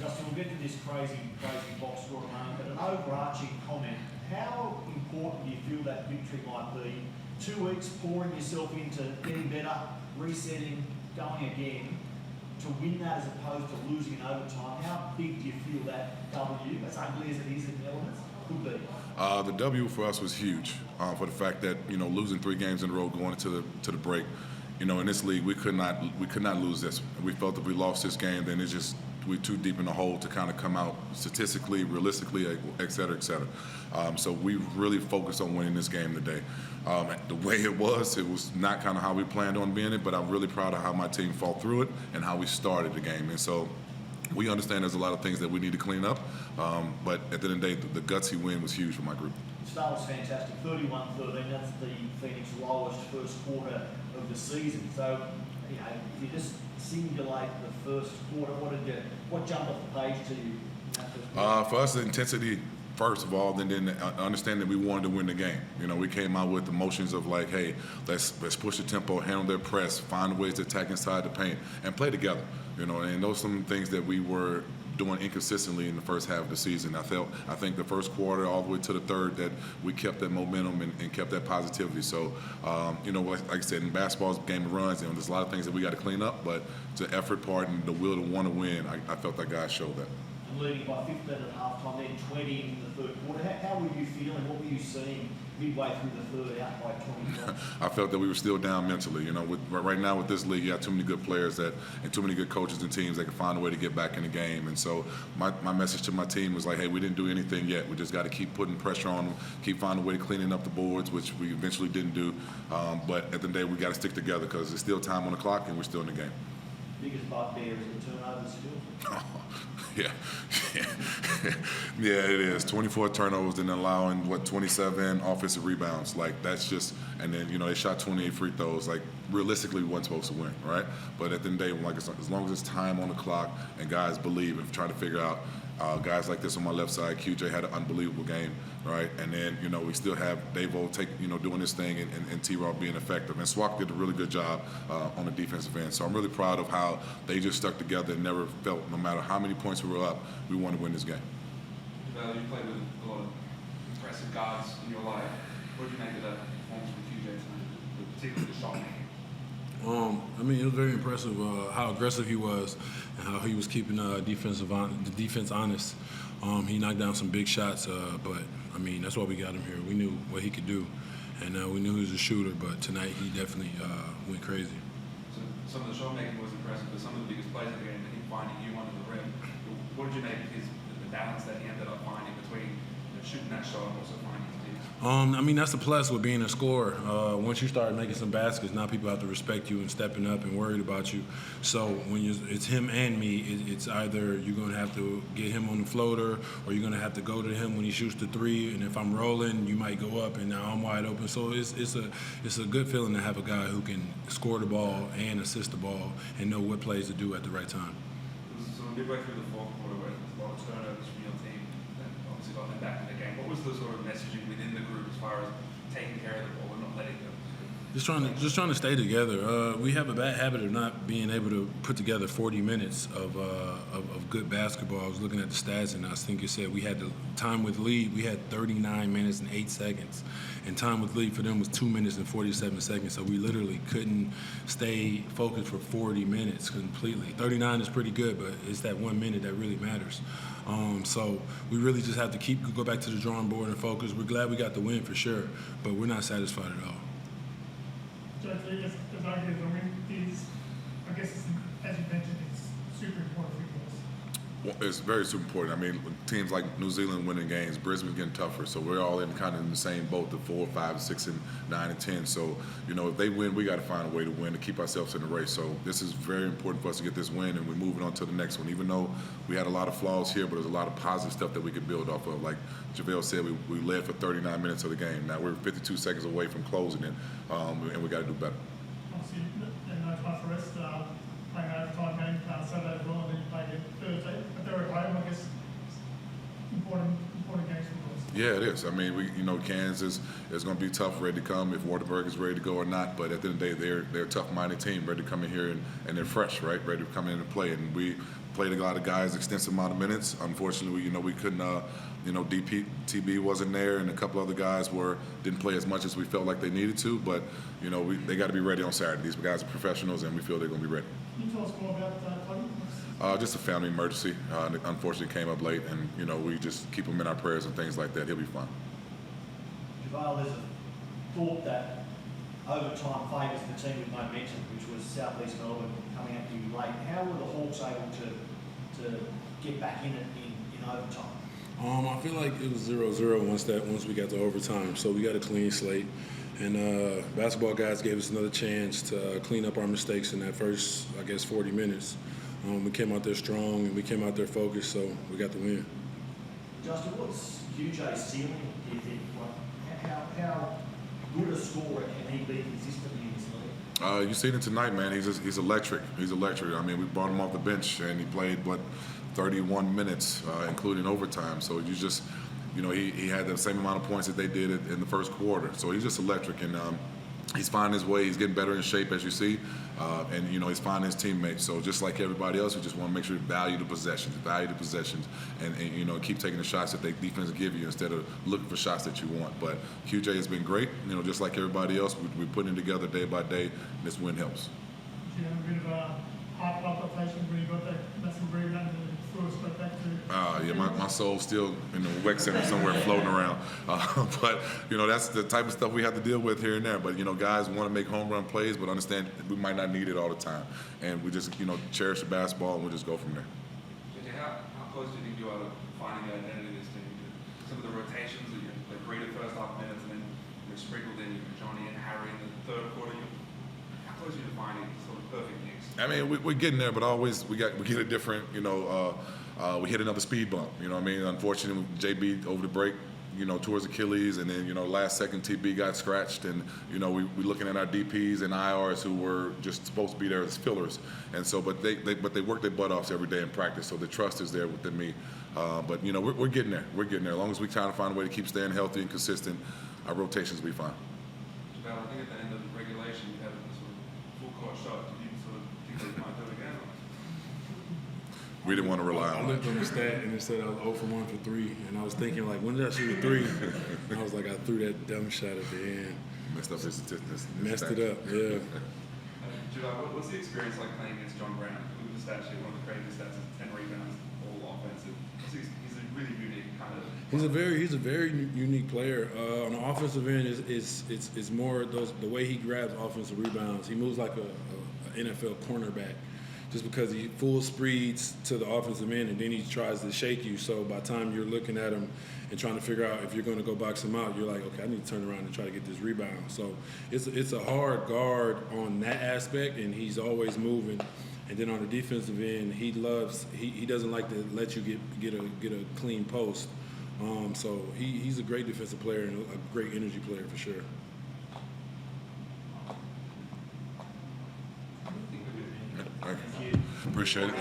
Justin, we'll get to this crazy box score in a moment, but an overarching comment. How important do you feel that victory might be? 2 weeks pouring yourself into getting better, resetting, going again, to win that as opposed to losing in overtime. How big do you feel that W, as ugly as it is in elements, could be? The W for us was huge for the fact that, losing 3 games in a row going into the break. In this league, we could not lose this. We felt if we lost this game, then it's just we're too deep in the hole to kind of come out statistically, realistically, et cetera, et cetera. So we really focused on winning this game today. The way it was not kind of how we planned on being it, but I'm really proud of how my team fought through it and how we started the game. And so we understand there's a lot of things that we need to clean up, but at the end of the day, the gutsy win was huge for my group. Start was fantastic, 31-13. That's the Phoenix lowest first quarter of the season. So, if you just simulate the first quarter, what jumped off the page to you? For us, the intensity first of all, then understand that we wanted to win the game. We came out with emotions of like, hey, let's push the tempo, handle their press, find ways to attack inside the paint, and play together. And those are some things that we were doing inconsistently in the first half of the season. I think the first quarter all the way to the third that we kept that momentum and kept that positivity. So, like I said, in basketball's game of runs, there's a lot of things that we got to clean up, but it's an effort part and the will to want to win. I felt that guys showed that. Leading by 15 at halftime, then 20 in the third quarter. How were you feeling? What were you seeing midway through the third, out by 20 points? I felt that we were still down mentally. Right now with this league, you have too many good players and too many good coaches and teams that can find a way to get back in the game. And so my message to my team was like, hey, we didn't do anything yet. We just got to keep putting pressure on them, keep finding a way to cleaning up the boards, which we eventually didn't do. But at the end of the day, we got to stick together because there's still time on the clock and we're still in the game. Biggest bugbear is the turnovers still. Yeah, it is. 24 turnovers and allowing 27 offensive rebounds. That's just, and then they shot 28 free throws. Realistically, we weren't supposed to win, right? But at the end of the day, as long as it's time on the clock and guys believe and try to figure out. Guys like this on my left side, QJ had an unbelievable game, right? And then, we still have Davo doing this thing and T-Raw being effective. And Swak did a really good job on the defensive end. So I'm really proud of how they just stuck together and never felt, no matter how many points we were up, we wanted to win this game. You played with a lot of impressive guards in your life. What did you make of that performance with QJ tonight, particularly the shot making? It was very impressive how aggressive he was and how he was keeping the defense honest. He knocked down some big shots, but that's why we got him here. We knew what he could do, and we knew he was a shooter. But tonight he definitely went crazy. So some of the shot making was impressive, but some of the biggest plays of the game, him finding you under the rim. What did you make of the balance that he ended up finding between shooting that shot and also finding his defense? That's the plus with being a scorer. Once you start making some baskets, now people have to respect you and stepping up and worried about you. So when it's him and me, it's either you're going to have to get him on the floater or you're going to have to go to him when he shoots the three. And if I'm rolling, you might go up and now I'm wide open. So it's a good feeling to have a guy who can score the ball and assist the ball and know what plays to do at the right time. So midway through the fourth quarter, where there's a lot of turnovers from your team, and obviously got them back in the game. What was the sort of messaging within the group as far as taking care of the ball and not letting them? Just trying to stay together. We have a bad habit of not being able to put together 40 minutes of good basketball. I was looking at the stats, and I think it said we had the time with lead. We had 39 minutes and 8 seconds, and time with lead for them was 2 minutes and 47 seconds. So we literally couldn't stay focused for 40 minutes completely. 39 is pretty good, but it's that 1 minute that really matters. So we really just have to go back to the drawing board and focus. We're glad we got the win for sure, but we're not satisfied at all. As argues, I guess, as you mentioned, it's super important for you guys. It's very super important. Teams like New Zealand winning games, Brisbane's getting tougher, so we're all in the same boat, the 4, 5, 6, and 9, and 10. So, if they win, we got to find a way to win to keep ourselves in the race. So this is very important for us to get this win, and we're moving on to the next one. Even though we had a lot of flaws here, but there's a lot of positive stuff that we could build off of. Like JaVale said, we led for 39 minutes of the game. Now we're 52 seconds away from closing it, and we got to do better. Obviously, no time for rest. Playing an overtime game Saturday as well, and then you played it Thursday. But they're at home, I guess. Important games for us. Yeah, it is. I mean, Kansas is going to be tough, ready to come if Wartburg is ready to go or not. But at the end of the day, they're a tough-minded team, ready to come in here and they're fresh, right? Ready to come in and play. And we played a lot of guys extensive amount of minutes. Unfortunately, we couldn't. TB wasn't there, and a couple other guys didn't play as much as we felt like they needed to. But they got to be ready on Saturday. These guys are professionals, and we feel they're going to be ready. Can you tell us more about Cody? Just a family emergency. Unfortunately, came up late, and we just keep him in our prayers and things like that. He'll be fine. JaVale, there's a thought that overtime favours the team with momentum, which was South East Melbourne coming at you late. How were the Hawks able to get back in it in overtime? I feel like it was 0-0 once we got to overtime, so we got a clean slate. And basketball guys gave us another chance to clean up our mistakes in that first, 40 minutes. We came out there strong and we came out there focused, so we got the win. Justin, what's QJ's ceiling, do you think? How good a scorer can he be consistently in this league? You seen it tonight, man. He's electric. He's electric. I mean, we brought him off the bench and he played 31 minutes, including overtime. So he had the same amount of points that they did in the first quarter. So he's just electric, and he's finding his way. He's getting better in shape, as you see, and he's finding his teammates. So just like everybody else, we just want to make sure you value the possessions, and keep taking the shots that the defense give you instead of looking for shots that you want. But QJ has been great. Just like everybody else, we're putting it together day by day. And this win helps. Did you have a bit of a heart palpitation when you got that massive rebound and threw us right back to? Yeah, my soul's still in the WEC Center somewhere floating around. But that's the type of stuff we have to deal with here and there. But guys want to make home run plays, but understand we might not need it all the time. And we just cherish the basketball and we'll just go from there. JJ, how close do you think you are to finding the identity of this team? Some of the rotations that you played great at first half minutes, and then you're sprinkled in Johnny and Harry in the third quarter. How close are you to finding sort of perfect mix? I mean, we're getting there, but always we get a different, we hit another speed bump. Unfortunately, JB over the break, towards Achilles, and then last second TB got scratched, and we're looking at our DPs and IRs who were just supposed to be there as fillers, and so but they work their butt off every day in practice, so the trust is there within me. But we're getting there. We're getting there. As long as we try to find a way to keep staying healthy and consistent, our rotations will be fine. JaVale, I think at the end of the regulation you had a sort of full court shot. Did you sort of think that you might do it again? We didn't want to rely I on looked it. on the stat and it said I was 0 for 1 for 3, and I was thinking when did I shoot a 3? And I was like, I threw that dumb shot at the end. Messed up his statistics. Messed it up, yeah. JaVale, what's the experience like playing against John Brown? Look at the stat sheet. One of the craziest stats is 10 rebounds, all offensive. He's a really unique kind of. He's a very unique player. On the offensive end, it's more the way he grabs offensive rebounds. He moves like a NFL cornerback, just because he full speeds to the offensive end and then he tries to shake you. So by the time you're looking at him and trying to figure out if you're going to go box him out, you're like, okay, I need to turn around and try to get this rebound. So it's a hard guard on that aspect, and he's always moving. And then on the defensive end, he doesn't like to let you get a clean post. So he's a great defensive player and a great energy player for sure. Appreciate it.